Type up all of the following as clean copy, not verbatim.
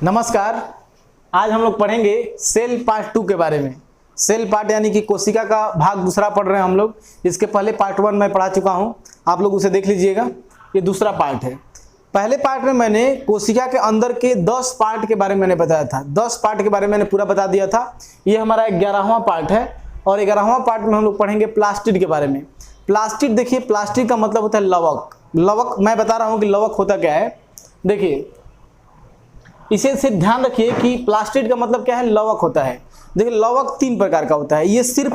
नमस्कार। आज हम लोग पढ़ेंगे सेल पार्ट 2 के बारे में। सेल पार्ट यानी कि कोशिका का भाग दूसरा पढ़ रहे हैं हम लोग। इसके पहले पार्ट 1 मैं पढ़ा चुका हूं, आप लोग उसे देख लीजिएगा। ये दूसरा पार्ट है। पहले पार्ट में मैंने कोशिका के अंदर के 10 पार्ट के बारे में मैंने बताया था। 10 पार्ट के बारे में मैंने पूरा बता दिया था। ये हमारा 11वां पार्ट है और 11वां पार्ट में हम लोग पढ़ेंगे प्लास्टिड के बारे में। प्लास्टिड, देखिए प्लास्टिड का मतलब होता है लवक। लवक मैं बता रहा हूँ कि लवक होता क्या है। देखिए इसे से ध्यान रखिए कि प्लास्टिड का मतलब क्या है, लवक होता है। देखिए लवक 3 प्रकार का होता है। ये सिर्फ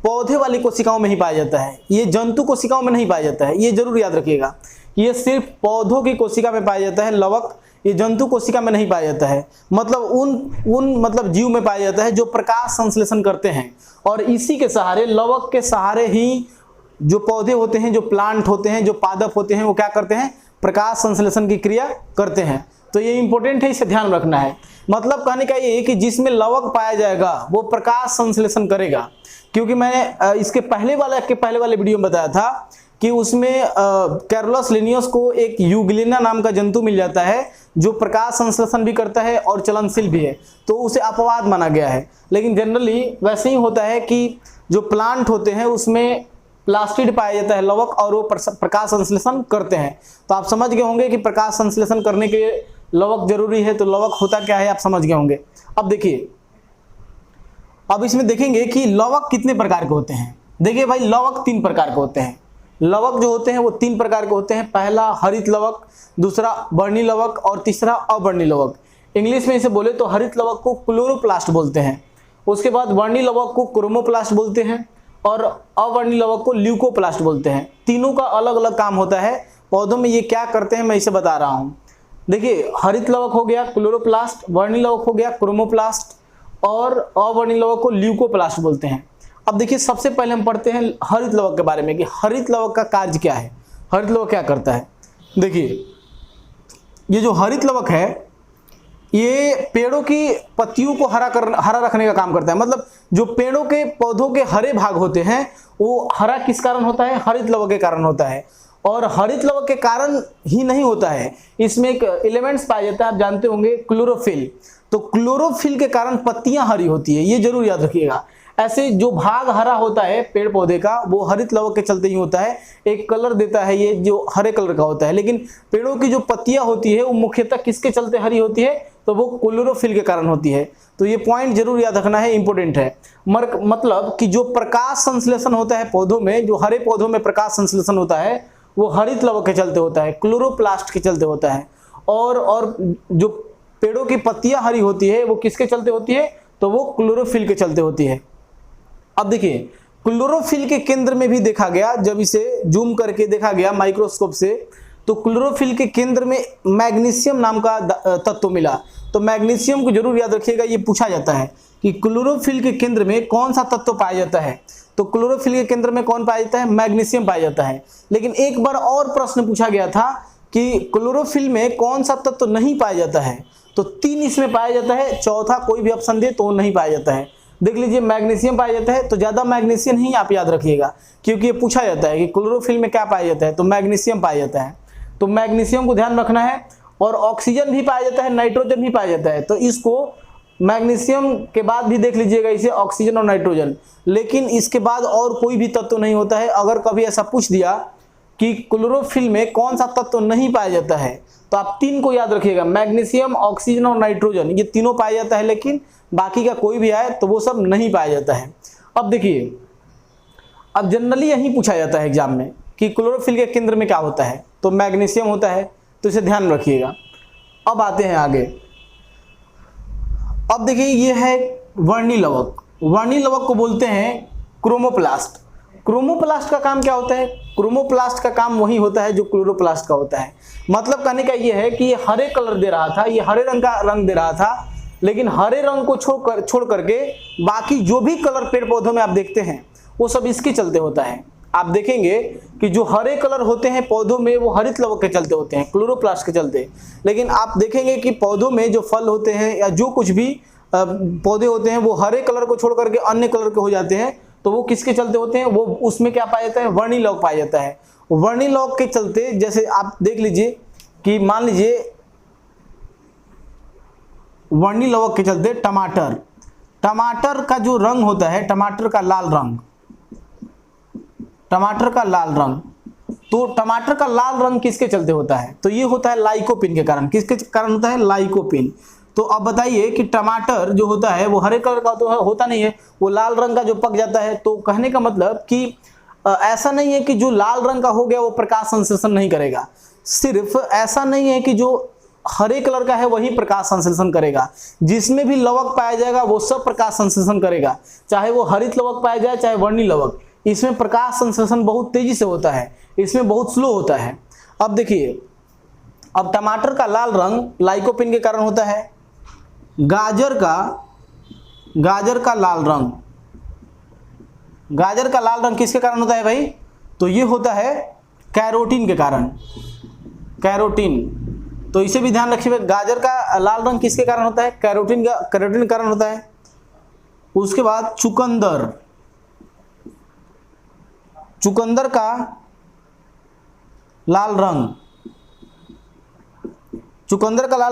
पौधे वाली कोशिकाओं में ही पाया जाता है, ये जंतु कोशिकाओं में नहीं पाया जाता है। ये जरूर याद रखिएगा, ये सिर्फ पौधों की कोशिका में पाया जाता है लवक। ये जंतु कोशिका में नहीं पाया जाता है। मतलब उन मतलब जीव में पाया जाता है जो प्रकाश संश्लेषण करते हैं। और इसी के सहारे, लवक के सहारे ही जो पौधे होते हैं, जो प्लांट होते हैं, जो पादप होते हैं, वो क्या करते हैं, प्रकाश संश्लेषण की क्रिया करते हैं। तो ये इंपॉर्टेंट है, इसे ध्यान रखना है। मतलब कहने का ये कि जिसमें लवक पाया जाएगा वो प्रकाश संश्लेषण करेगा। क्योंकि मैंने इसके पहले वाले वीडियो में बताया था कि उसमें कैरोलस लिनियस को एक यूग्लिना नाम का जंतु मिल जाता है जो प्रकाश संश्लेषण भी करता है और चलनशील भी है, तो उसे अपवाद माना गया है। लेकिन जनरली वैसे ही होता है कि जो प्लांट होते हैं उसमें प्लास्टिड पाया जाता है लवक, और वो प्रकाश संश्लेषण करते हैं। तो आप समझ गए होंगे कि प्रकाश संश्लेषण करने के लिए लवक जरूरी है। तो लवक होता क्या है आप समझ गए होंगे। अब देखिए, अब इसमें देखेंगे कि लवक कितने प्रकार के होते हैं। देखिए भाई, लवक 3 प्रकार के होते हैं। लवक जो होते हैं वो 3 प्रकार के होते हैं। पहला हरित लवक, दूसरा वर्णी लवक और तीसरा अवर्णी लवक। इंग्लिश में इसे बोले तो हरित लवक को क्लोरोप्लास्ट बोलते हैं। उसके बाद वर्णी लवक को क्रोमोप्लास्ट बोलते हैं और अवर्णी लवक को ल्यूकोप्लास्ट बोलते हैं। तीनों का अलग अलग काम होता है। पौधों में ये क्या करते हैं मैं इसे बता रहा हूँ। देखिए हरित लवक हो गया क्लोरोप्लास्ट, वर्णी लवक हो गया क्रोमोप्लास्ट और अवर्णी लवक को ल्यूकोप्लास्ट बोलते हैं। अब देखिए सबसे पहले हम पढ़ते हैं हरित लवक के बारे में कि हरित लवक का कार्य क्या है, हरित लवक क्या करता है। देखिए ये जो हरित लवक है ये पेड़ों की पत्तियों को हरा रखने का काम करता है। मतलब जो पेड़ों के पौधों के हरे भाग होते हैं वो हरा किस कारण होता है, हरित लवक के कारण होता है। और हरित लवक के कारण ही नहीं होता है, इसमें एक एलिमेंट्स पाया जाता है, आप जानते होंगे क्लोरोफिल। तो क्लोरोफिल के कारण पत्तियां हरी होती है, ये जरूर याद रखिएगा। ऐसे जो भाग हरा होता है पेड़ पौधे का वो हरित लवक के चलते ही होता है। एक कलर देता है ये जो हरे कलर का होता है। लेकिन पेड़ों की जो पत्तियां होती है वो मुख्यतः किसके चलते हरी होती है, तो वो क्लोरोफिल के कारण होती है। तो ये पॉइंट जरूर याद रखना है, इंपॉर्टेंट है। मतलब कि जो प्रकाश संश्लेषण होता है पौधों में, जो हरे पौधों में प्रकाश संश्लेषण होता है वो हरित लवक के चलते होता है, क्लोरोप्लास्ट के चलते होता है। और जो पेड़ों की पत्तियां हरी होती है वो किसके चलते होती है, तो वो क्लोरोफिल के चलते होती है। अब देखिए क्लोरोफिल के केंद्र में भी देखा गया, जब इसे जूम करके देखा गया माइक्रोस्कोप से, तो क्लोरोफिल के केंद्र में मैग्नीशियम नाम का तत्व मिला। तो मैग्नीशियम को जरूर याद रखिएगा, ये पूछा जाता है कि क्लोरोफिल के केंद्र में कौन सा तत्व पाया जाता है। तो क्लोरोफिल के केंद्र में कौन पाया जाता है, मैग्नीशियम पाया जाता है। लेकिन एक बार और प्रश्न पूछा गया था कि क्लोरोफिल में कौन सा तत्व नहीं पाया जाता है, तो 3 इसमें पाया जाता है, चौथा कोई भी ऑप्शन दे तो नहीं पाया जाता है। देख लीजिए मैग्नीशियम पाया जाता है, तो ज्यादा मैग्नीशियम ही आप याद रखिएगा, क्योंकि ये पूछा जाता है कि क्लोरोफिल में क्या पाया जाता है, तो मैग्नीशियम पाया जाता है। तो मैग्नीशियम को ध्यान रखना है। और ऑक्सीजन भी पाया जाता है, नाइट्रोजन भी पाया जाता है। तो इसको मैग्नीशियम के बाद भी देख लीजिएगा इसे ऑक्सीजन और नाइट्रोजन। लेकिन इसके बाद और कोई भी तत्व नहीं होता है। अगर कभी ऐसा पूछ दिया कि क्लोरोफिल में कौन सा तत्व नहीं पाया जाता है, तो आप 3 को याद रखिएगा, मैग्नीशियम, ऑक्सीजन और नाइट्रोजन, ये तीनों पाया जाता है। लेकिन बाकी का कोई भी आए तो वो सब नहीं पाया जाता है। अब देखिए, अब जनरली यही पूछा जाता है एग्जाम में कि क्लोरोफिल के केंद्र में क्या होता है, तो मैग्नीशियम होता है। तो इसे ध्यान रखिएगा। अब आते हैं आगे। अब देखिए ये है वर्णी लवक। वर्णी लवक को बोलते हैं क्रोमोप्लास्ट। क्रोमोप्लास्ट का काम क्या होता है, क्रोमोप्लास्ट का काम वही होता है जो क्लोरोप्लास्ट का होता है। मतलब कहने का ये है कि ये हरे कलर दे रहा था, ये हरे रंग का रंग दे रहा था, लेकिन हरे रंग को छोड़ करके बाकी जो भी कलर पेड़ पौधों में आप देखते हैं वो सब इसके चलते होता है। आप देखेंगे कि जो हरे कलर होते हैं पौधों में वो हरित लवक के चलते होते हैं, क्लोरोप्लास्ट के चलते। लेकिन आप देखेंगे कि पौधों में जो फल होते हैं या जो कुछ भी पौधे होते हैं वो हरे कलर को छोड़ करके अन्य कलर के हो जाते हैं, तो वो किसके चलते होते हैं, वो उसमें क्या पाया जाता है, वर्णी लवक पाया जाता है। वर्णी लवक के चलते जैसे आप देख लीजिए कि मान लीजिए वर्णी लवक के चलते टमाटर का जो रंग होता है, टमाटर का लाल रंग, तो टमाटर का लाल रंग किसके चलते होता है? तो ये होता है लाइकोपिन के कारण। किसके कारण होता है? लाइकोपिन। तो अब बताइए कि टमाटर जो होता है वो हरे कलर का तो होता नहीं है, वो लाल रंग का जो पक जाता है। तो कहने का मतलब कि ऐसा नहीं है कि जो लाल रंग का हो गया वो प्रकाश संश्लेषण नहीं करेगा, सिर्फ ऐसा नहीं है कि जो हरे कलर का है वही प्रकाश संश्लेषण करेगा, जिसमें भी लवक पाया जाएगा वो सब प्रकाश संश्लेषण करेगा, चाहे वो हरित लवक पाया जाए चाहे वर्णी लवक। इसमें प्रकाश संश्लेषण बहुत तेजी से होता है, इसमें बहुत स्लो होता है। अब देखिए, अब टमाटर का लाल रंग लाइकोपिन के कारण होता है। गाजर का लाल रंग किसके कारण होता है भाई? तो ये होता है कैरोटीन के कारण, कैरोटीन। तो इसे भी ध्यान रखिए, गाजर का लाल रंग किसके कारण होता है? कैरोटीन के कारण होता है। उसके बाद चुकंदर का लाल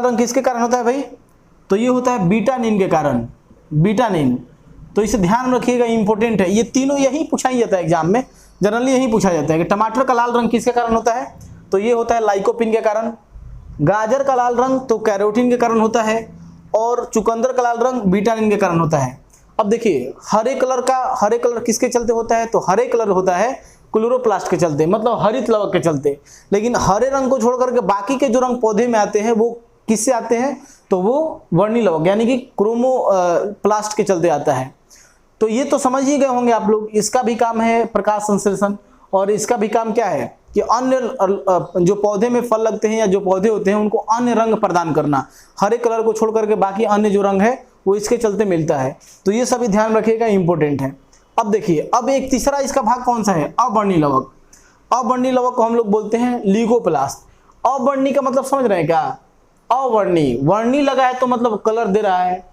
रंग किसके कारण होता है भाई? तो ये होता है बीटानिन के कारण, बीटानिन। तो इसे ध्यान रखिएगा, इंपॉर्टेंट है। ये तीनों यही पूछा ही जाता है एग्जाम में, जनरली यही पूछा जाता है कि टमाटर का लाल रंग किसके कारण होता है? तो ये होता है लाइकोपिन के कारण। गाजर का लाल रंग तो कैरोटीन के कारण होता है, और चुकंदर का लाल रंग बीटानिन के कारण होता है। अब देखिए, हरे कलर किसके चलते होता है? तो हरे कलर होता है क्लोरोप्लास्ट के चलते, मतलब हरित लवक के चलते। लेकिन हरे रंग को छोड़ करके बाकी के जो रंग पौधे में आते हैं वो किससे आते हैं? तो वो वर्णी लवक यानी कि क्रोमोप्लास्ट के चलते आता है। तो ये तो समझ ही गए होंगे आप लोग, इसका भी काम है प्रकाश संश्लेषण, और इसका भी काम क्या है कि अन्य जो पौधे में फल लगते हैं या जो पौधे होते हैं उनको अन्य रंग प्रदान करना। हरे कलर को छोड़ करके बाकी अन्य जो रंग है वो इसके चलते मिलता है। तो ये सभी ध्यान रखिएगा, इंपॉर्टेंट है। अब देखिए, अब एक तीसरा इसका भाग कौन सा है? अवर्णी लवक। अवर्णी लवक को हम लोग बोलते हैं लिगोप्लास्ट। अवर्णी का मतलब समझ रहे हैं क्या? अवर्णी, वर्णी लगा है तो मतलब कलर दे रहा है,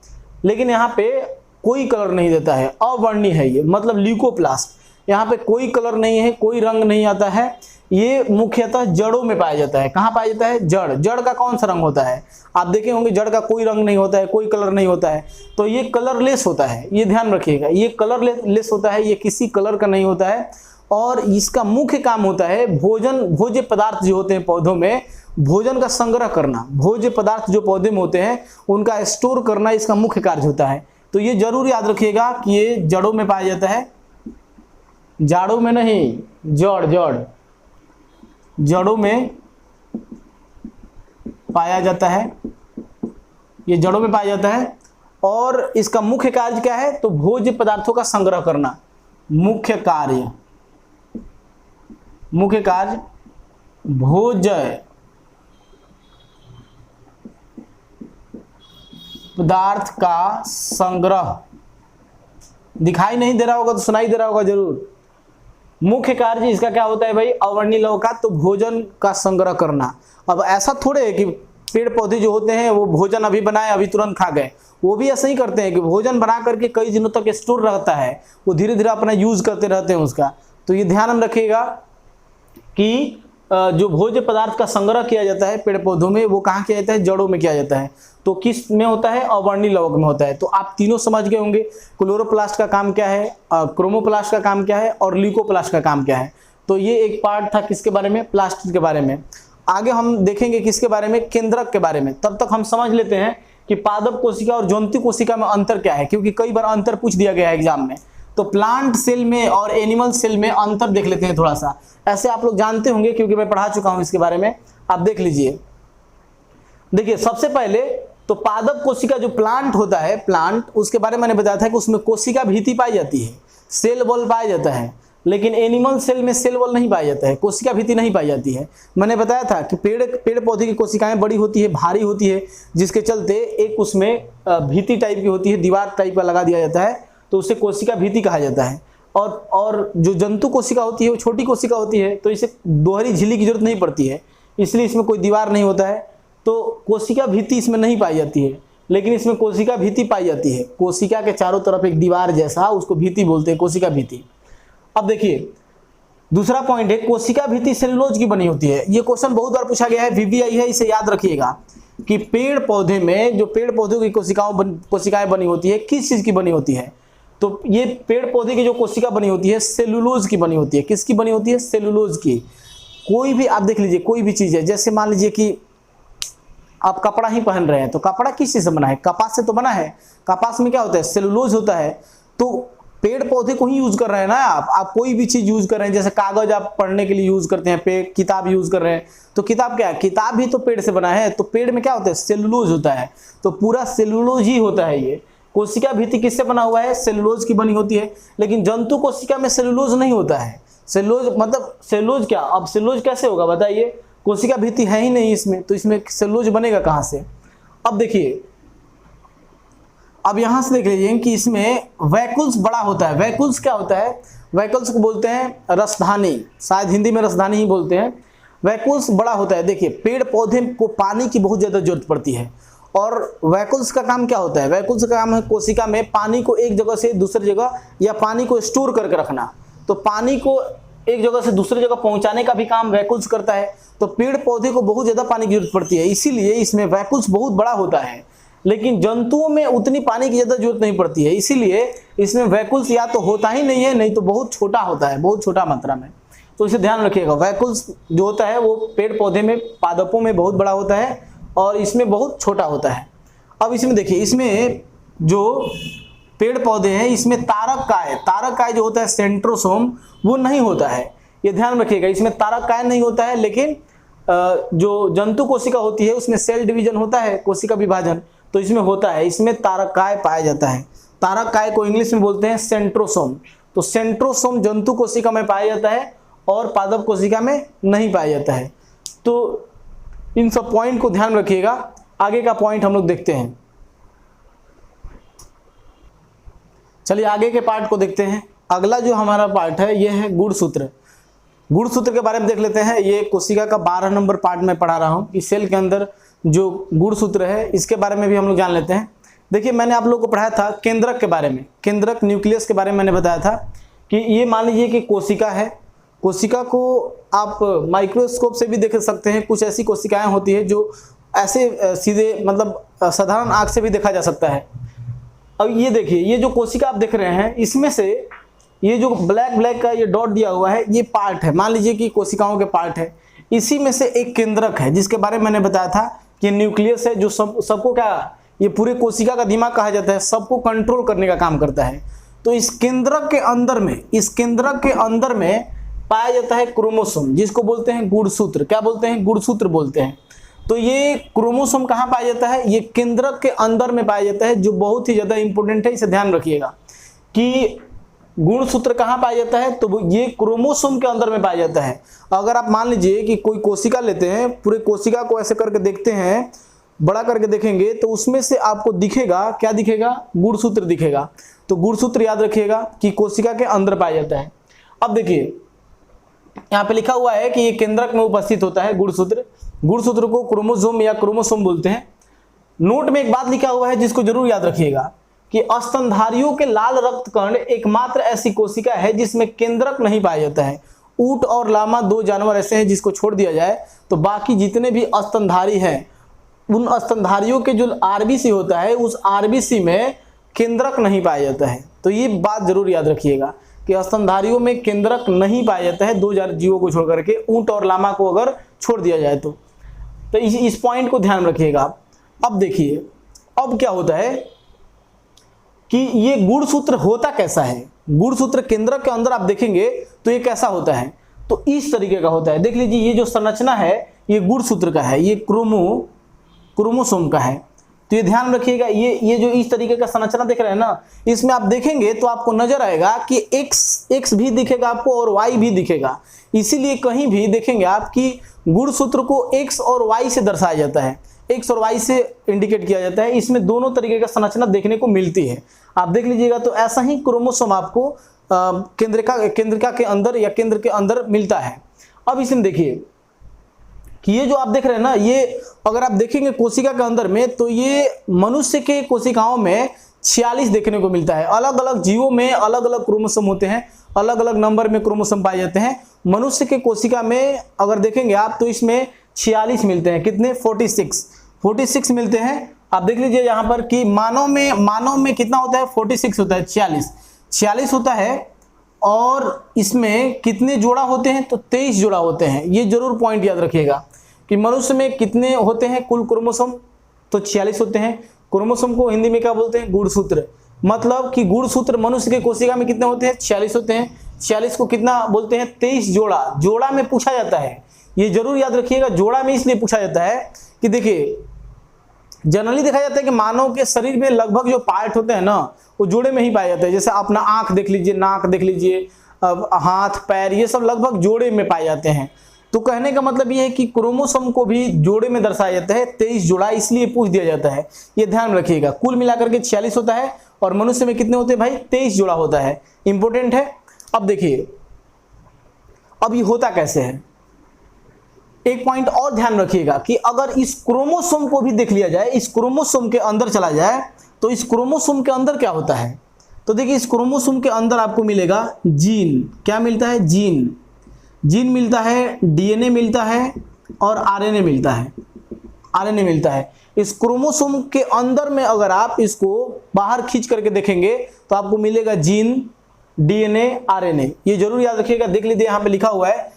लेकिन यहाँ पे कोई कलर नहीं देता है, अवर्णी है ये, मतलब ल्यूकोप्लास्ट। यहाँ पे कोई कलर नहीं है, कोई रंग नहीं आता है। ये मुख्यतः जड़ों में पाया जाता है। कहाँ पाया जाता है? जड़ का कौन सा रंग होता है? आप देखे होंगे जड़ का कोई रंग नहीं होता है, कोई कलर नहीं होता है। तो ये कलरलेस होता है, ये ध्यान रखिएगा, ये कलरलेस होता है, ये किसी कलर का नहीं होता है। और इसका मुख्य काम होता है भोज्य पदार्थ जो होते हैं पौधों में, भोजन का संग्रह करना। भोज्य पदार्थ जो पौधे में होते हैं उनका स्टोर करना इसका मुख्य कार्य होता है। तो ये जरूर याद रखिएगा कि ये जड़ों में पाया जाता है, जाड़ों में नहीं, जड़ों में पाया जाता है, ये जड़ों में पाया जाता है। और इसका मुख्य कार्य क्या है? तो भोज्य पदार्थों का संग्रह करना। मुख्य कार्य भोज्य पदार्थ का संग्रह। दिखाई नहीं दे रहा होगा तो सुनाई दे रहा होगा जरूर। मुख्य कार्य इसका क्या होता है भाई? अवर्णी लवक का, तो भोजन का संग्रह करना। अब ऐसा थोड़े है कि पेड़ पौधे जो होते हैं वो भोजन अभी बनाए अभी तुरंत खा गए, वो भी ऐसा ही करते हैं कि भोजन बना करके कई दिनों तक स्टोर रहता है, वो धीरे धीरे अपना यूज करते रहते हैं उसका। तो ये ध्यान में रखिएगा कि जो भोज्य पदार्थ का संग्रह किया जाता है पेड़ पौधों में, वो कहाँ किया जाता है? जड़ों में किया जाता है। तो किस में होता है? अवर्णी लवक में होता है। तो आप तीनों समझ गए होंगे, क्लोरोप्लास्ट का काम क्या है, क्रोमोप्लास्ट का काम क्या है, और ल्यूकोप्लास्ट का काम क्या है। तो ये एक पार्ट था किसके बारे में? प्लास्ट के बारे में। आगे हम देखेंगे किसके बारे में? केंद्रक के बारे में। तब तक हम समझ लेते हैं कि पादप कोशिका और जंतु कोशिका में अंतर क्या है, क्योंकि कई बार अंतर पूछ दिया गया है एग्जाम में। तो प्लांट सेल में और एनिमल सेल में अंतर देख लेते हैं थोड़ा सा। ऐसे आप लोग जानते होंगे क्योंकि मैं पढ़ा चुका हूं इसके बारे में, आप देख लीजिए। देखिए, सबसे पहले तो पादप कोशिका जो प्लांट होता है, प्लांट, उसके बारे में मैंने बताया था कि उसमें कोशिका भीति पाई जाती है, सेल वॉल पाया जाता है। लेकिन एनिमल सेल में सेल वॉल नहीं पाया जाता है, कोशिका भीति नहीं पाई जाती है। मैंने बताया था कि पेड़ पौधे की कोशिकाएं बड़ी होती है, भारी होती है, जिसके चलते एक उसमें भीति टाइप की होती है, दीवार टाइप का लगा दिया जाता है, तो उसे कोशिका भीति कहा जाता है। और जो जंतु कोशिका होती है वो छोटी कोशिका होती है, तो इसे दोहरी झिल्ली की जरूरत नहीं पड़ती है, इसलिए इसमें कोई दीवार नहीं होता है। तो कोशिका भीति इसमें नहीं पाई जाती है, लेकिन इसमें कोशिका भीति पाई जाती है। कोशिका के चारों तरफ एक दीवार जैसा, उसको भीति बोलते हैं, कोशिका भीति। अब देखिए, दूसरा पॉइंट है, कोशिका भीति सेलुलोज की बनी होती है। ये क्वेश्चन बहुत बार पूछा गया है, वीवीआई है, इसे याद रखिएगा। कि पेड़ पौधे में जो पेड़ पौधों की कोशिकाएं बनी होती है, किस चीज की बनी होती है? तो ये पेड़ पौधे की जो कोशिका बनी होती है सेलुलोज की बनी होती है। किसकी बनी होती है? सेलुलोज की। कोई भी आप देख लीजिए, कोई भी चीज है, जैसे मान लीजिए कि आप कपड़ा ही पहन रहे हैं, तो कपड़ा किस चीज से बना है? कपास से तो बना है। कपास में क्या होता है? सेलुलोज होता है। तो पेड़ पौधे को ही यूज कर रहे हैं ना आप कोई भी चीज यूज कर रहे हैं, जैसे कागज आप पढ़ने के लिए यूज करते हैं, किताब यूज कर रहे हैं, तो किताब क्या है? किताब भी तो पेड़ से बना है। तो पेड़ में क्या होता है? सेलुलोज होता है। तो पूरा सेलुलोज ही होता है। ये कोशिका भित्ति किससे बना हुआ है? सेलुलोज की बनी होती है। लेकिन जंतु कोशिका में सेलुलोज नहीं होता है। सेलुलोज मतलब सेलुलोज क्या? अब सेलुलोज कैसे होगा बताइए? कोशिका भित्ति है ही नहीं इसमें, तो इसमें सेलुलोज बनेगा कहां से? अब देखिए, अब यहां से देख लीजिए कि इसमें वैकुल्स बड़ा होता है। वैकुल्स क्या होता है? वैकुल्स को बोलते हैं रसधानी, शायद हिंदी में रसधानी ही बोलते हैं। वैकुल्स बड़ा होता है। देखिए, पेड़ पौधे को पानी की बहुत ज्यादा जरूरत पड़ती है, और वैकुल्स का काम क्या होता है? वैकुल्स का काम है कोशिका में पानी को एक जगह से दूसरी जगह या पानी को स्टोर करके रखना। तो पानी को एक जगह से दूसरी जगह पहुंचाने का भी काम वैकुल्स करता है। तो पेड़ पौधे को बहुत ज्यादा पानी की जरूरत पड़ती है, इसीलिए इसमें वैकुल्स बहुत बड़ा होता है। लेकिन जंतुओं में उतनी पानी की ज्यादा जरूरत नहीं पड़ती है, इसीलिए इसमें वैकुल्स या तो होता ही नहीं है, नहीं तो बहुत छोटा होता है, बहुत छोटा मात्रा में। तो इसे ध्यान रखिएगा। वैकुल्स जो होता है वो पेड़ पौधे में, पादपों में बहुत बड़ा होता है और इसमें बहुत छोटा होता है। अब इसमें देखिए, इसमें जो पेड़ पौधे हैं इसमें तारक काय जो होता है सेंट्रोसोम, वो नहीं होता है। ये ध्यान रखिएगा, इसमें तारक काय नहीं होता है। लेकिन जो जंतु कोशिका होती है उसमें सेल डिवीजन होता है, कोशिका विभाजन, तो इसमें होता है। इसमें तारक काय पाया जाता है। तारक काय को इंग्लिश में बोलते हैं सेंट्रोसोम। तो सेंट्रोसोम जंतु कोशिका में पाया जाता है और पादप कोशिका में नहीं पाया जाता है। तो इन सब पॉइंट को ध्यान रखिएगा। आगे का पॉइंट हम लोग देखते हैं। चलिए आगे के पार्ट को देखते हैं। अगला जो हमारा पार्ट है ये है गुणसूत्र। गुणसूत्र के बारे में देख लेते हैं। ये कोशिका का 12 नंबर पार्ट में पढ़ा रहा हूँ कि सेल के अंदर जो गुणसूत्र है इसके बारे में भी हम लोग जान लेते हैं। देखिए, मैंने आप लोगों को पढ़ाया था केंद्रक के बारे में, केंद्रक न्यूक्लियस के बारे में मैंने बताया था कि ये मान लीजिए कि कोशिका है। कोशिका को आप माइक्रोस्कोप से भी देख सकते हैं। कुछ ऐसी कोशिकाएं होती है जो ऐसे सीधे मतलब साधारण आंख से भी देखा जा सकता है। अब ये देखिए, ये जो कोशिका आप देख रहे हैं इसमें से ये जो ब्लैक का ये डॉट दिया हुआ है ये पार्ट है। मान लीजिए कि कोशिकाओं के पार्ट है। इसी में से एक केंद्रक है जिसके बारे में मैंने बताया था कि न्यूक्लियस है, जो सबको क्या, ये पूरे कोशिका का दिमाग कहा जाता है, सबको कंट्रोल करने का काम करता है। तो इस केंद्रक के अंदर में पाया जाता है क्रोमोसोम, जिसको बोलते हैं गुणसूत्र। क्या बोलते हैं? गुणसूत्र बोलते हैं। तो ये क्रोमोसोम कहाँ पाया जाता है? ये केंद्रक के अंदर में पाया जाता है, जो बहुत ही ज्यादा इंपॉर्टेंट है। इसे ध्यान रखिएगा कि गुणसूत्र कहाँ पाया जाता है, तो ये क्रोमोसोम के अंदर में पाया जाता है। अगर आप मान लीजिए कि कोई कोशिका लेते हैं, पूरे कोशिका को ऐसे करके देखते हैं, बड़ा करके देखेंगे, तो उसमें से आपको दिखेगा, क्या दिखेगा? गुणसूत्र दिखेगा। तो गुणसूत्र याद रखिएगा कि कोशिका के अंदर पाया जाता है। अब देखिए, यहाँ पे लिखा हुआ है कि ये केंद्रक में उपस्थित होता है गुणसूत्र। गुणसूत्र को क्रोमोसोम या क्रोमोसोम बोलते हैं। नोट में एक बात लिखा हुआ है जिसको जरूर याद रखिएगा कि स्तनधारियों के लाल रक्त कण एकमात्र ऐसी कोशिका है जिसमें केंद्रक नहीं पाया जाता है। ऊंट और लामा 2 जानवर ऐसे हैं जिसको छोड़ दिया जाए तो बाकी जितने भी स्तनधारी हैं, उन स्तनधारियों के जो आरबीसी होता है उस आरबीसी में केंद्रक नहीं पाया जाता है। तो ये बात जरूर याद रखिएगा कि स्तनधारियों में केंद्रक नहीं पाया जाता है 2 जीवों को छोड़ करके, ऊंट और लामा को अगर छोड़ दिया जाए तो इस पॉइंट को ध्यान रखिएगा। अब देखिए, अब क्या होता है कि ये गुणसूत्र होता कैसा है। गुणसूत्र केंद्रक के अंदर आप देखेंगे तो ये कैसा होता है, तो इस तरीके का होता है। देख लीजिए, ये जो संरचना है ये गुणसूत्र का है, ये क्रोमोसोम का है। तो ये ध्यान रखिएगा, ये जो इस तरीके का संरचना देख रहे हैं ना, इसमें आप देखेंगे तो आपको नजर आएगा कि एक्स भी दिखेगा आपको और वाई भी दिखेगा। इसीलिए कहीं भी देखेंगे आप कि गुणसूत्र को एक्स और वाई से दर्शाया जाता है, एक्स और वाई से इंडिकेट किया जाता है। इसमें दोनों तरीके का संरचना देखने को मिलती है। आप देख लीजिएगा तो ऐसा ही क्रोमोसोम आपको केंद्रिका के अंदर या केंद्र के अंदर मिलता है। अब इसमें देखिए कि ये जो आप देख रहे हैं ना, ये अगर आप देखेंगे कोशिका के अंदर में तो ये मनुष्य के कोशिकाओं में 46 देखने को मिलता है। अलग अलग जीवों में अलग अलग क्रोमोसोम होते हैं, अलग अलग नंबर में क्रोमोसोम पाए जाते हैं। मनुष्य के कोशिका में अगर देखेंगे आप तो इसमें 46 मिलते हैं। कितने? 46 46 मिलते हैं। आप देख लीजिए यहाँ पर कि मानव में कितना होता है, 46 होता है, 46 होता है। और इसमें कितने जोड़ा होते हैं, तो 23 जोड़ा होते हैं। ये जरूर पॉइंट याद रखिएगा कि मनुष्य में कितने होते हैं कुल क्रोमोसोम, तो 46 होते हैं। क्रोमोसोम को हिंदी में क्या बोलते हैं, गुणसूत्र। मतलब कि गुणसूत्र मनुष्य के कोशिका में कितने होते हैं, 46 होते हैं। 46 को कितना बोलते हैं, 23 जोड़ा। जोड़ा में पूछा जाता है, ये जरूर याद रखिएगा, जोड़ा में इसलिए पूछा जाता है कि देखिए जनरली देखा जाता है कि मानव के शरीर में लगभग जो पार्ट होते हैं ना, वो जोड़े में ही पाए जाते हैं। जैसे अपना आंख देख लीजिए, नाक देख लीजिए, हाथ पैर, ये सब लगभग जोड़े में पाए जाते हैं। तो कहने का मतलब ये है कि क्रोमोसोम को भी जोड़े में दर्शाया जाता है, 23 जोड़ा, इसलिए पूछ दिया जाता है। ये ध्यान रखिएगा, कुल मिलाकर के 46 होता है और मनुष्य में कितने होते हैं भाई, 23 जोड़ा होता है। इंपॉर्टेंट है। अब देखिए अब ये होता कैसे है, एक पॉइंट और ध्यान रखिएगा कि अगर इस क्रोमोसोम को भी देख लिया जाए, इस क्रोमोसोम के अंदर चला जाए, तो इस क्रोमोसोम के अंदर क्या होता है, तो देखिए इस क्रोमोसोम के अंदर आपको मिलेगा जीन। क्या मिलता है, जीन मिलता है, डीएनए मिलता है और आरएनए मिलता है। इस क्रोमोसोम के अंदर में अगर आप इसको बाहर खींच करके देखेंगे तो आपको मिलेगा जीन, डीएनए, आरएनए। ये जरूर याद रखिएगा, देख लीजिए यहाँ पे लिखा हुआ है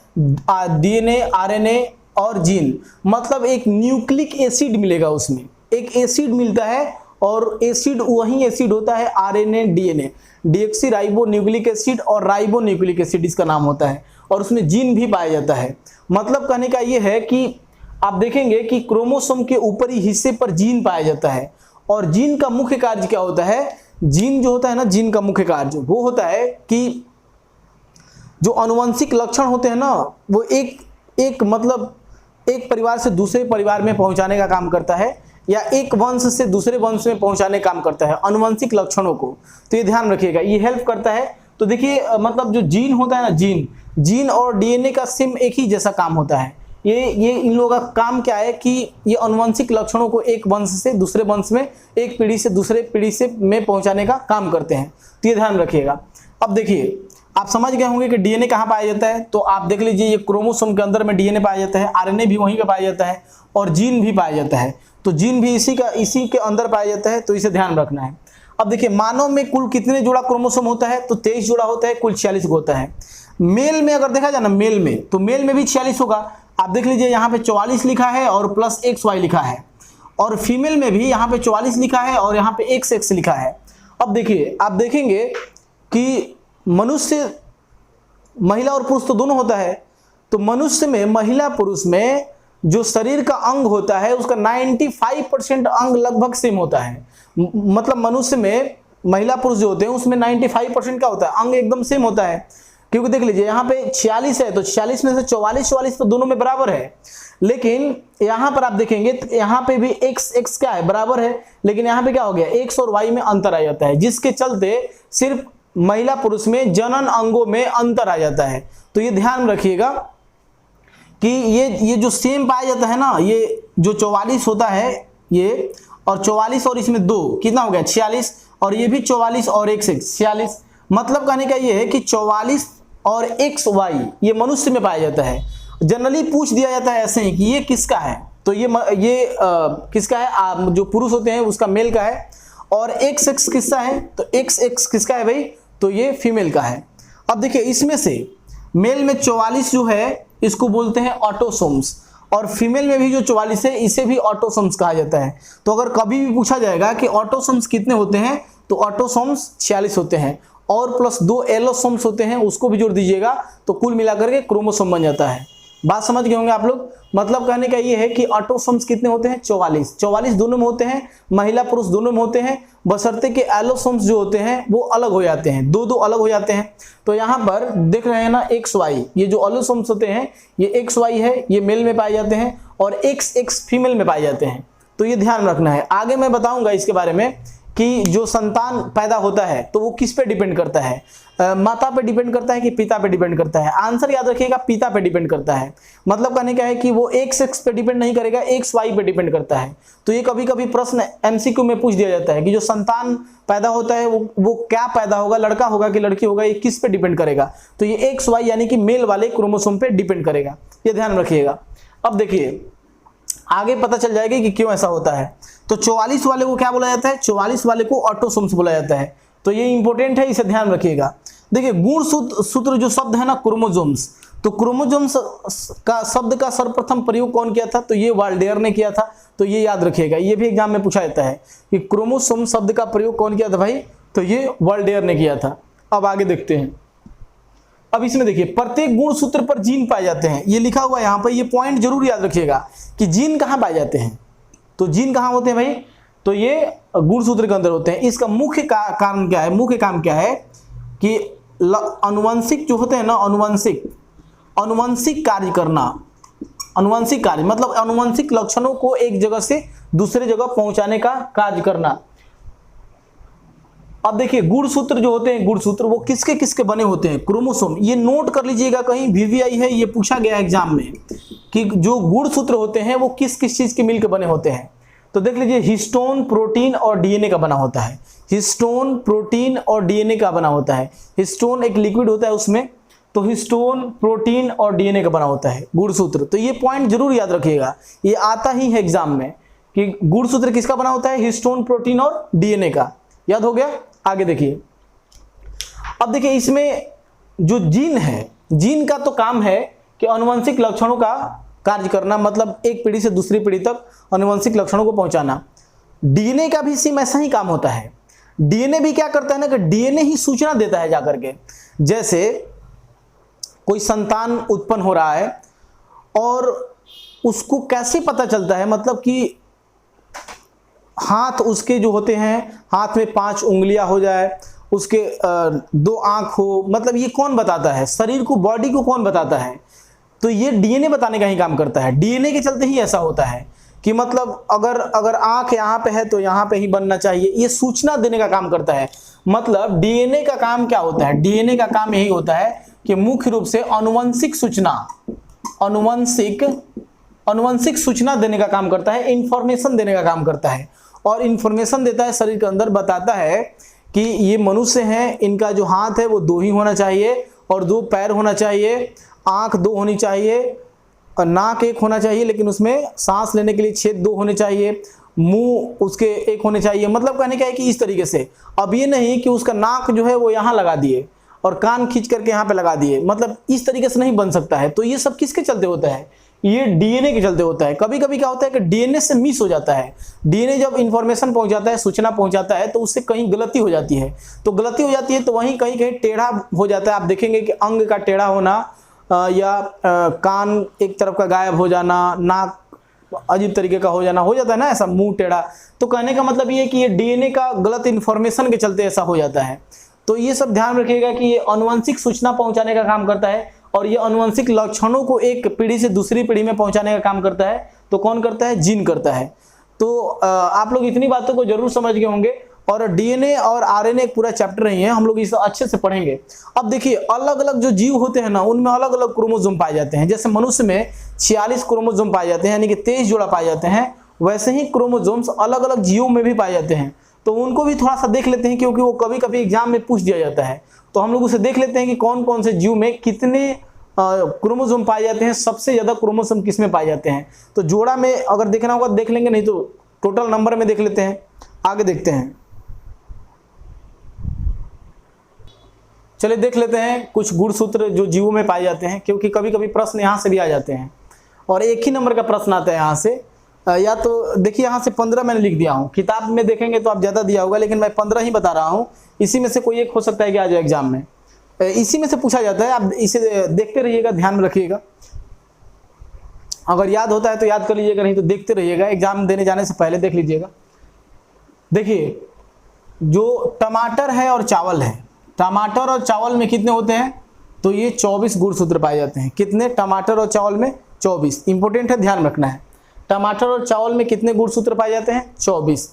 डीएनए, आरएनए और जीन, मतलब एक न्यूक्लिक एसिड मिलेगा, उसमें एक एसिड मिलता है और एसिड वही एसिड होता है RNA, DNA, deoxy ribo nucleic acid और राइबो न्यूक्लिक एसिड इसका नाम होता है। और उसमें जीन भी पाया जाता है। मतलब कहने का ये है कि आप देखेंगे कि क्रोमोसोम के ऊपरी हिस्से पर जीन पाया जाता है। और जीन का मुख्य कार्य क्या होता है, जीन जो होता है ना, जीन का मुख्य कार्य वो होता है कि जो आनुवंशिक लक्षण होते हैं ना, वो एक परिवार से दूसरे परिवार में पहुंचाने का काम करता है, या एक वंश से दूसरे वंश में पहुंचाने का काम करता है आनुवंशिक लक्षणों को। तो ये ध्यान रखिएगा, ये हेल्प करता है। तो देखिए मतलब जो जीन होता है ना, जीन और डीएनए का सेम एक ही जैसा काम होता है। ये इन लोगों का काम क्या है कि ये आनुवंशिक लक्षणों को एक वंश से दूसरे वंश में, एक पीढ़ी से दूसरे पीढ़ी से में पहुंचाने का काम करते हैं। तो ये ध्यान रखिएगा। अब देखिए आप समझ गए होंगे कि डीएनए कहाँ पाया जाता है, तो आप देख लीजिए ये क्रोमोसोम के अंदर में डीएनए पाया जाता है, आरएनए भी वहीं पे पाया जाता है और जीन भी पाया जाता है। तो जीन भी इसी के अंदर पाया जाता है, तो इसे ध्यान रखना है। अब देखिए मानव में कुल कितने जोड़ा क्रोमोसोम होता है, तो 23 जोड़ा होता है, कुल 46 होता है। मेल में अगर देखा जाए ना, मेल में भी 46 होगा। आप देख लीजिए यहाँ पे 44 लिखा है और प्लस XY लिखा है। और फीमेल में भी यहाँ पे 44 लिखा है और यहाँ पे XX लिखा है। अब देखिए आप देखेंगे कि मनुष्य, महिला और पुरुष तो दोनों होता है। तो मनुष्य में, महिला पुरुष में जो शरीर का अंग होता है उसका 95% अंग लगभग सेम होता है। मतलब मनुष्य में महिला पुरुष जो होते हैं उसमें 95% क्या होता है, अंग एकदम सेम होता है। क्योंकि देख लीजिए यहाँ पे 46 है, तो 46 में से 44 तो दोनों में बराबर है। लेकिन यहाँ पर आप देखेंगे तो यहाँ पे भी x क्या है, बराबर है। लेकिन यहाँ पे क्या हो गया, x और y में अंतर आ जाता है, जिसके चलते सिर्फ महिला पुरुष में जनन अंगों में अंतर आ जाता है। तो ये ध्यान रखिएगा कि ये जो सेम पाया जाता है ना, ये जो 44 होता है ये, और 44 और इसमें 2 कितना हो गया 46, और ये भी 44 और x 46। मतलब कहने का ये है कि 44 और XY ये मनुष्य में पाया जाता है। जनरली पूछ दिया जाता है ऐसे ही कि ये किसका है, तो ये किसका है, जो पुरुष होते हैं उसका मेल का है। और XX किसका है, तो XX किसका है भाई, तो ये फीमेल का है। अब देखिए इसमें से मेल में 44 जो है इसको बोलते हैं ऑटोसोम्स, और फीमेल में भी जो 44 है इसे भी ऑटोसोम्स कहा जाता है। तो अगर कभी भी पूछा जाएगा कि ऑटोसोम्स कितने होते हैं, तो ऑटोसोम्स 46 होते हैं और प्लस 2 एलोसोम्स होते हैं, उसको भी जोड़ दीजिएगा, तो कुल मिलाकर के क्रोमोसोम बन जाता है। बात समझ गए होंगे आप लोग। मतलब कहने का ये है कि ऑटोसोम्स कितने होते हैं, 44 दोनों में होते हैं, महिला पुरुष दोनों में होते हैं, बशर्ते कि एलोसोम्स जो होते हैं वो अलग हो जाते हैं, दो अलग हो जाते हैं। तो यहाँ पर देख रहे हैं ना XY, ये जो एलोसोम्स होते हैं ये XY है, ये मेल में पाए जाते हैं, और XX फीमेल में पाए जाते हैं। तो ये ध्यान रखना है। आगे मैं बताऊंगा इसके बारे में कि जो संतान पैदा होता है तो वो किस पे डिपेंड करता है, माता पे डिपेंड करता है कि पिता पे डिपेंड करता है। आंसर याद रखिएगा, पिता पे डिपेंड करता है। मतलब कहने का है कि वो XX पे डिपेंड नहीं करेगा, XY पे डिपेंड करता है। तो ये कभी कभी प्रश्न MCQ में पूछ दिया जाता है कि जो संतान पैदा होता है वो क्या पैदा होगा, लड़का होगा कि लड़की होगा, ये किस पे डिपेंड करेगा, तो ये XY यानी कि मेल वाले क्रोमोसोम पे डिपेंड करेगा। ये ध्यान रखिएगा। अब देखिए आगे पता चल जाएगा कि क्यों ऐसा होता है। तो 44 वाले को क्या बोला जाता है? 44 वाले को ऑटोसोम्स बोला जाता है। तो ये इंपॉर्टेंट है, इसे ध्यान रखिएगा। देखिए गुणसूत्र जो शब्द है ना क्रोमोसोम्स, तो क्रोमोसोम्स का शब्द का सर्वप्रथम प्रयोग कौन किया था? तो ये वाल्डेयर ने किया था। तो ये याद रखिएगा, ये भी एग्जाम में पूछा जाता है कि क्रोमोसोम शब्द का प्रयोग कौन किया था भाई? तो ये वाल्डेयर ने किया था। अब आगे देखते हैं। अब इसमें देखिए प्रत्येक गुणसूत्र पर जीन पाए जाते हैं, ये लिखा हुआ है यहाँ पर। ये पॉइंट जरूर याद रखिएगा कि जीन कहाँ पाए जाते हैं। तो जीन कहाँ होते हैं भाई? तो ये गुणसूत्र के अंदर होते हैं। इसका मुख्य कारण क्या है? मुख्य काम क्या है कि अनुवंशिक जो होते हैं ना, अनुवंशिक कार्य करना। अनुवंशिक कार्य मतलब अनुवंशिक लक्षणों को एक जगह से दूसरे जगह पहुंचाने का कार्य करना। अब देखिए गुणसूत्र जो होते हैं, गुणसूत्र वो किसके किसके बने होते हैं? क्रोमोसोम। ये नोट कर लीजिएगा, कहीं VVI है, ये पूछा गया एग्जाम में कि जो गुणसूत्र होते हैं वो किस किस चीज के मिलकर बने होते हैं। तो देख लीजिए हिस्टोन, प्रोटीन और DNA का बना होता है। हिस्टोन, प्रोटीन और DNA का बना होता है। हिस्टोन एक लिक्विड होता है उसमें, तो हिस्टोन, प्रोटीन और DNA का बना होता है गुणसूत्र। तो ये पॉइंट जरूर याद रखिएगा, ये आता ही है एग्जाम में कि गुणसूत्र किसका बना होता है? हिस्टोन, प्रोटीन और DNA का। याद हो गया? आगे देखिए। अब देखिए इसमें जो जीन है, जीन का तो काम है कि अनुवंशिक लक्षणों का कार्य करना, मतलब एक पीढ़ी से दूसरी पीढ़ी तक अनुवंशिक लक्षणों को पहुंचाना। DNA का भी सेम ऐसा ही काम होता है। DNA भी क्या करता है ना कि DNA ही सूचना देता है जाकर के। जैसे कोई संतान उत्पन्न हो रहा है और उसको कैसे पता चलता है, मतलब कि हाथ उसके जो होते हैं, हाथ में 5 उंगलियां हो जाए, उसके 2 आंख हो, मतलब ये कौन बताता है? शरीर को, बॉडी को कौन बताता है? तो ये DNA बताने का ही काम करता है। DNA के चलते ही ऐसा होता है कि मतलब अगर आंख यहाँ पे है तो यहाँ पे ही बनना चाहिए, ये सूचना देने का काम करता है। मतलब DNA का काम क्या होता है? DNA का काम यही होता है कि मुख्य रूप से अनुवंशिक सूचना देने का काम करता है, इंफॉर्मेशन देने का काम करता है। और इंफॉर्मेशन देता है शरीर के अंदर, बताता है कि ये मनुष्य हैं, इनका जो हाथ है वो 2 ही होना चाहिए और 2 पैर होना चाहिए, आंख 2 होनी चाहिए, नाक 1 होना चाहिए लेकिन उसमें सांस लेने के लिए छेद 2 होने चाहिए, मुंह उसके 1 होने चाहिए। मतलब कहने क्या है कि इस तरीके से। अब ये नहीं कि उसका नाक जो है वो यहाँ लगा दिए और कान खींच करके यहाँ पे लगा दिए, मतलब इस तरीके से नहीं बन सकता है। तो ये सब किसके चलते होता है? ये DNA के चलते होता है। कभी कभी क्या होता है कि DNA से मिस हो जाता है। DNA जब इंफॉर्मेशन पहुंचाता है, सूचना पहुंचाता है, तो उससे कहीं गलती हो जाती है। तो गलती हो जाती है तो वहीं कहीं कहीं टेढ़ा हो जाता है। आप देखेंगे कि अंग का टेढ़ा होना या कान एक तरफ का गायब हो जाना, नाक अजीब तरीके का हो जाता है ना, ऐसा मुंह टेढ़ा। तो कहने का मतलब ये कि ये DNA का गलत इंफॉर्मेशन के चलते ऐसा हो जाता है। तो ये सब ध्यान रखिएगा कि ये अनुवंशिक सूचना पहुंचाने का काम करता है और ये अनुवंशिक लक्षणों को एक पीढ़ी से दूसरी पीढ़ी में पहुंचाने का काम करता है। तो कौन करता है? जीन करता है। तो आप लोग इतनी बातों को जरूर समझ गए होंगे। और DNA और RNA एक पूरा चैप्टर नहीं है, हम लोग इसे अच्छे से पढ़ेंगे। अब देखिए अलग अलग जो जीव होते हैं ना, उनमें अलग अलग क्रोमोसोम पाए जाते हैं। जैसे मनुष्य में 46 क्रोमोसोम पाए जाते हैं, यानी कि 23 जोड़ा पाए जाते हैं। वैसे ही क्रोमोसोम्स अलग अलग जीवों में भी पाए जाते हैं। तो उनको भी थोड़ा सा देख लेते हैं, क्योंकि वो कभी कभी एग्जाम में पूछ दिया जाता है। तो हम लोग उसे देख लेते हैं कि कौन कौन से जीव में कितने क्रोमोसोम पाए जाते हैं, सबसे ज्यादा क्रोमोसोम किस में पाए जाते हैं। तो जोड़ा में अगर देखना होगा देख लेंगे, नहीं तो टोटल नंबर में देख लेते हैं। आगे देखते हैं, चलिए देख लेते हैं कुछ गुणसूत्र जो जीवों में पाए जाते हैं, क्योंकि कभी कभी प्रश्न यहाँ से भी आ जाते हैं और एक ही नंबर का प्रश्न आता है यहाँ से। या तो देखिए यहाँ से 15 मैंने लिख दिया हूँ, किताब में देखेंगे तो आप ज़्यादा दिया होगा, लेकिन मैं 15 ही बता रहा हूँ। इसी में से कोई एक हो सकता है कि आ जाए एग्जाम में, इसी में से पूछा जाता है। आप इसे देखते रहिएगा, ध्यान में रखिएगा। अगर याद होता है तो याद कर लीजिएगा, नहीं तो देखते रहिएगा, एग्जाम देने जाने से पहले देख लीजिएगा। देखिए जो टमाटर है और चावल है, टमाटर और चावल में कितने होते हैं? तो ये 24 गुणसूत्र पाए जाते हैं। कितने? टमाटर और चावल में 24। इंपॉर्टेंट है, ध्यान रखना है। टमाटर और चावल में कितने गुणसूत्र पाए जाते हैं? 24।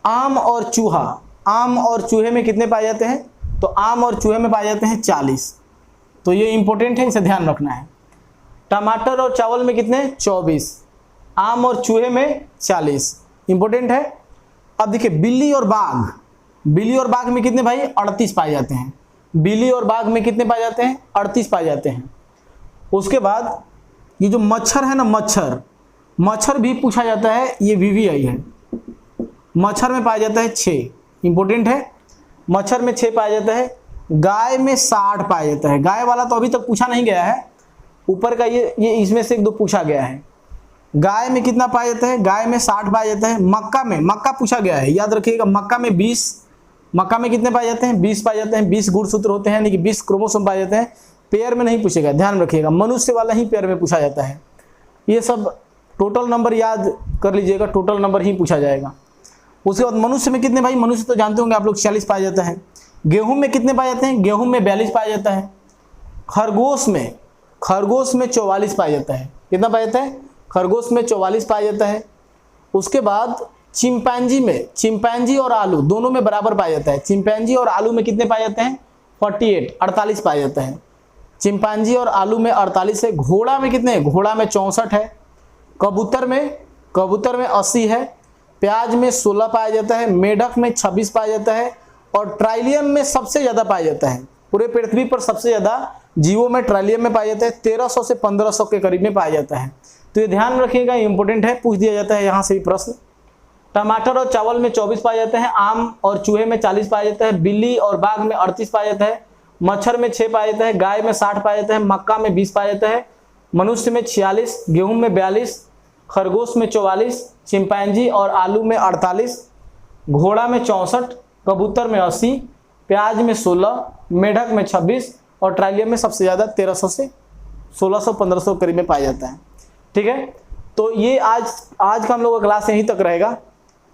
आम और चूहा, आम और चूहे में कितने पाए जाते हैं? तो आम और चूहे में पाए जाते हैं 40। तो ये इंपॉर्टेंट है, इसे ध्यान रखना है। टमाटर और चावल में कितने? 24, आम और चूहे में 40। इंपॉर्टेंट है। अब देखिए बिल्ली और बाघ, बिल्ली और बाघ में कितने भाई? 38 पाए जाते हैं। बिल्ली और बाघ में कितने पाए जाते हैं? 38 पाए जाते हैं। उसके बाद ये जो मच्छर है ना, मच्छर, मच्छर भी पूछा जाता है, ये वीवीआई है। मच्छर में पाया जाता है 6, इंपॉर्टेंट है। मच्छर में 6 पाया जाता है। गाय में 60 पाया जाता है। गाय वाला तो अभी तक पूछा नहीं गया है, ऊपर का ये इसमें से 1-2 पूछा गया है। गाय में कितना पाया जाता है? गाय में 60 पाया जाता है। मक्का पूछा गया है, याद रखिएगा। मक्का में 20, मक्का में कितने पाए जाते हैं? 20 पाए जाते हैं। 20 गुणसूत्र होते हैं, यानी कि 20 क्रोमोसोम पाए जाते हैं। पेयर में नहीं पूछेगा, ध्यान रखिएगा। मनुष्य वाला ही पेयर में पूछा जाता है। ये सब टोटल नंबर याद कर लीजिएगा, टोटल नंबर ही पूछा जाएगा। उसके बाद मनुष्य में कितने भाई? मनुष्य तो जानते होंगे आप लोग, 46 पाया जाता है। गेहूं में कितने पाए जाते हैं? गेहूं में 42 पाया जाता है। खरगोश में 44 पाया जाता है। कितना पाया जाता है? खरगोश में 44 पाया जाता है। उसके बाद चिंपैंजी और आलू दोनों में बराबर पाया जाता है। चिंपैंजी और आलू में कितने पाए जाते हैं? 48 पाया जाता है। चिंपैंजी और आलू में 48 है। घोड़ा में कितने? घोड़ा में 64 है। कबूतर में 80 है। प्याज में 16 पाया जाता है। मेढक में 26 पाया जाता है। और ट्राइलियम में सबसे ज्यादा पाया जाता है। पूरे पृथ्वी पर सबसे ज्यादा जीवों में ट्राइलियम में पाया जाता है। 1300 से 1500 के करीब में पाया जाता है। तो ये ध्यान रखिएगा, इंपॉर्टेंट है, पूछ दिया जाता है यहाँ से भी प्रश्न। टमाटर और चावल में 24 पाए जाते हैं। आम और चूहे में 40 पाया जाता है। बिल्ली और बाघ में 38 पाया जाता है। मच्छर में 6 पाया जाता है। गाय में 60 पाया जाता है। मक्का में 20 पाया जाता है। मनुष्य में 46, गेहूं में 42, खरगोश में 44, चिंपैंजी और आलू में 48, घोड़ा में 64, कबूतर में 80, प्याज में 16, मेढक में 26 और ट्राइलियम में सबसे ज्यादा 1300 से 1600-1500 करीब में पाया जाता है। ठीक है, तो ये आज का हम लोग का क्लास यहीं तक रहेगा।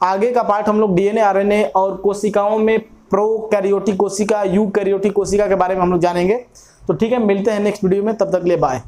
आगे का पार्ट हम लोग डीएनए, आरएनए और कोशिकाओं में प्रोकैरियोटिक कोशिका, यूकैरियोटिक कोशिका के बारे में हम लोग जानेंगे। तो ठीक है, मिलते हैं नेक्स्ट वीडियो में, तब तक के लिए बाय।